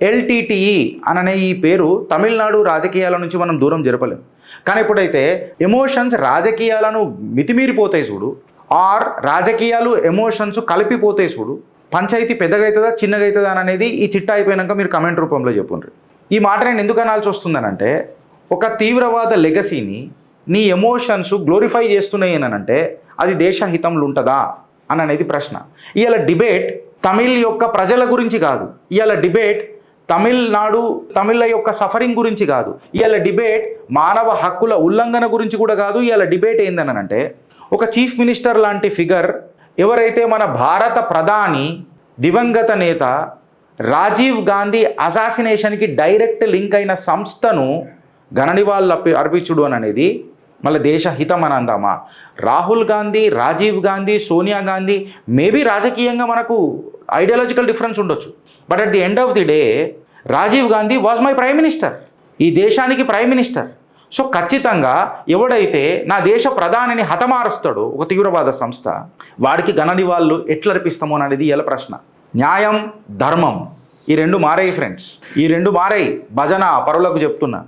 LTTE అననే ఈ పేరు తమిళనాడు రాజకీయాల నుంచి మనం దూరం జరపలేం. కానీ ఎప్పుడైతే ఎమోషన్స్ రాజకీయాలను మితిమీరిపోతాయి చూడు, ఆర్ రాజకీయాలు ఎమోషన్స్ కలిపిపోతాయి చూడు, పంచాయతీ పెద్దగా అవుతుందా చిన్నగా అవుతుందా అనేది ఈ చిట్టా అయిపోయినాక మీరు కమెంట్ రూపంలో చెప్పుండ్రి. ఈ మాట నేను ఎందుకు అనాల్సి వస్తుందనంటే, ఒక తీవ్రవాద లెగసీని నీ ఎమోషన్స్ గ్లోరిఫై చేస్తున్నాయి అని అంటే అది దేశహితంలో ఉంటుందా అని అనేది ప్రశ్న. ఇవాళ డిబేట్ తమిళ్ యొక్క ప్రజల గురించి కాదు, ఇవాళ డిబేట్ తమిళ యొక్క సఫరింగ్ గురించి కాదు, ఇవాళ డిబేట్ మానవ హక్కుల ఉల్లంఘన గురించి కూడా కాదు. ఇవాళ డిబేట్ ఏందనంటే, ఒక చీఫ్ మినిస్టర్ లాంటి ఫిగర్ ఎవరైతే మన భారత ప్రధాని దివంగత నేత రాజీవ్ గాంధీ అసాసినేషన్కి డైరెక్ట్ లింక్ అయిన సంస్థను ఘననివాళులు అర్పించుడు అని అనేది మళ్ళీ దేశహితం అని అందామా? రాహుల్ గాంధీ, రాజీవ్ గాంధీ, సోనియా గాంధీ మేబీ రాజకీయంగా మనకు ఐడియాలజికల్ డిఫరెన్స్ ఉండొచ్చు, but at the end of the day Rajiv Gandhi was my prime minister, ఈ దేశానికి ప్రైమ్ మినిస్టర్. సో ఖచ్చితంగా ఎవడైతే నా దేశ ప్రధానిని హతమారుస్తాడో ఒక తీవ్రవాద సంస్థ, వాడికి ఘననివాళులు ఎట్లా అర్పిస్తామో అనేది ఇలా ప్రశ్న. న్యాయం, ధర్మం ఈ రెండు మారాయి ఫ్రెండ్స్, ఈ రెండు మారాయి. భజన పరులకు చెప్తున్నా.